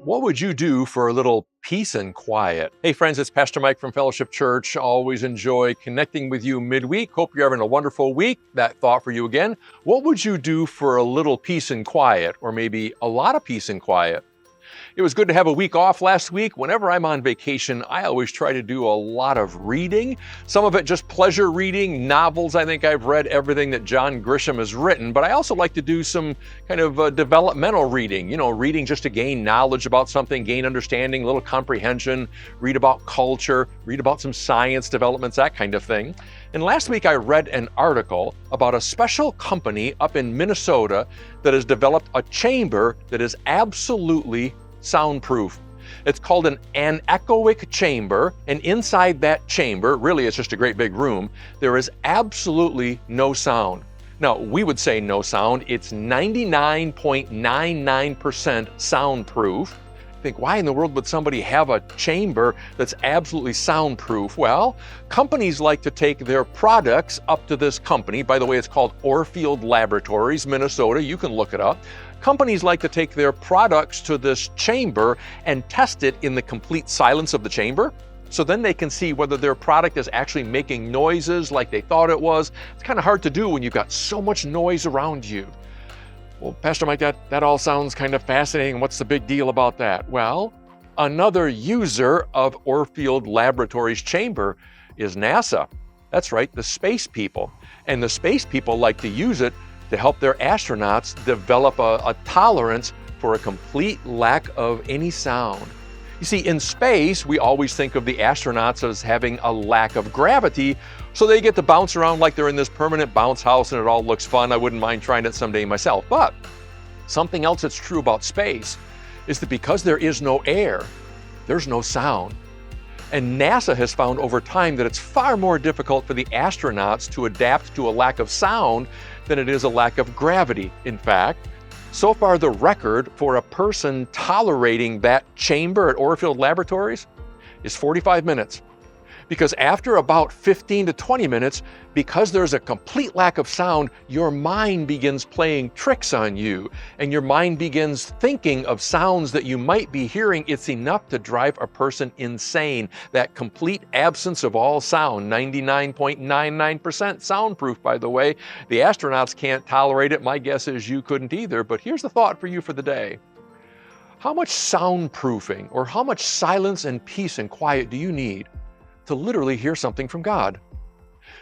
What would you do for a little peace and quiet? Hey friends, it's Pastor Mike from Fellowship Church. Always enjoy connecting with you midweek. Hope you're having a wonderful week. That thought for you again. What would you do for a little peace and quiet, or maybe a lot of peace and quiet? It was good to have a week off last week. Whenever I'm on vacation, I always try to do a lot of reading. Some of it just pleasure reading, novels. I think I've read everything that John Grisham has written, but I also like to do some kind of developmental reading, reading just to gain knowledge about something, gain understanding, a little comprehension, read about culture, read about some science developments, that kind of thing. And last week I read an article about a special company up in Minnesota that has developed a chamber that is absolutely soundproof. It's called an anechoic chamber, and inside that chamber, really it's just a great big room, there is absolutely no sound. Now, we would say no sound. It's 99.99% soundproof. Think, why in the world would somebody have a chamber that's absolutely soundproof? Well, companies like to take their products up to this company. By the way, it's called Orfield Laboratories, Minnesota. You can look it up. Companies like to take their products to this chamber and test it in the complete silence of the chamber. So then they can see whether their product is actually making noises like they thought it was. It's kind of hard to do when you've got so much noise around you. Well, Pastor Mike, that all sounds kind of fascinating. What's the big deal about that? Well, another user of Orfield Laboratories chamber is NASA. That's right, the space people. And the space people like to use it to help their astronauts develop a tolerance for a complete lack of any sound. You see, in space, we always think of the astronauts as having a lack of gravity, so they get to bounce around like they're in this permanent bounce house and it all looks fun. I wouldn't mind trying it someday myself. But something else that's true about space is that because there is no air, there's no sound. And NASA has found over time that it's far more difficult for the astronauts to adapt to a lack of sound than it is a lack of gravity. In fact, so far the record for a person tolerating that chamber at Orfield Laboratories is 45 minutes. Because after about 15 to 20 minutes, because there's a complete lack of sound, your mind begins playing tricks on you, and your mind begins thinking of sounds that you might be hearing. It's enough to drive a person insane. That complete absence of all sound, 99.99% soundproof, by the way. The astronauts can't tolerate it. My guess is you couldn't either, but here's the thought for you for the day. How much soundproofing or how much silence and peace and quiet do you need to literally hear something from God?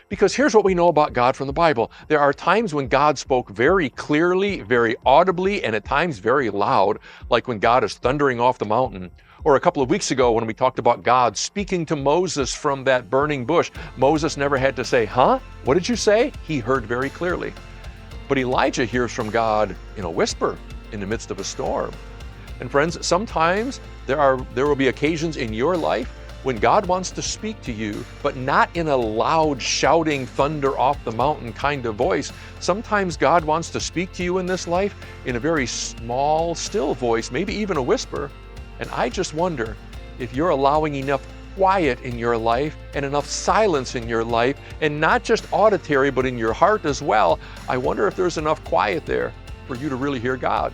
Because here's what we know about God from the Bible. There are times when God spoke very clearly, very audibly, and at times very loud, like when God is thundering off the mountain. Or a couple of weeks ago when we talked about God speaking to Moses from that burning bush, Moses never had to say, "Huh? What did you say?" He heard very clearly. But Elijah hears from God in a whisper in the midst of a storm. And friends, sometimes there will be occasions in your life when God wants to speak to you, but not in a loud, shouting, thunder off the mountain kind of voice. Sometimes God wants to speak to you in this life in a very small, still voice, maybe even a whisper. And I just wonder if you're allowing enough quiet in your life and enough silence in your life, and not just auditory, but in your heart as well. I wonder if there's enough quiet there for you to really hear God.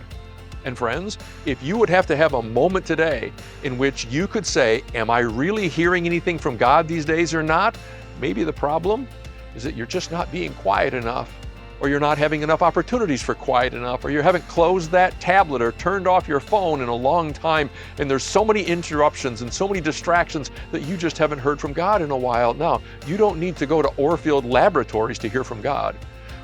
And friends, if you would have to have a moment today in which you could say, am I really hearing anything from God these days or not? Maybe the problem is that you're just not being quiet enough, or you're not having enough opportunities for quiet enough, or you haven't closed that tablet or turned off your phone in a long time, and there's so many interruptions and so many distractions that you just haven't heard from God in a while. Now, you don't need to go to Orfield Laboratories to hear from God,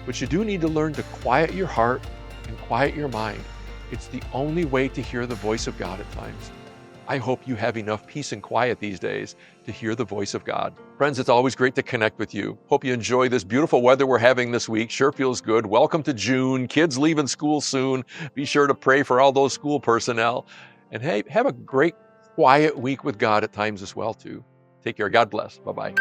but you do need to learn to quiet your heart and quiet your mind. It's the only way to hear the voice of God at times. I hope you have enough peace and quiet these days to hear the voice of God. Friends, it's always great to connect with you. Hope you enjoy this beautiful weather we're having this week. Sure feels good. Welcome to June. Kids leaving school soon. Be sure to pray for all those school personnel. And hey, have a great quiet week with God at times as well too. Take care. God bless. Bye-bye.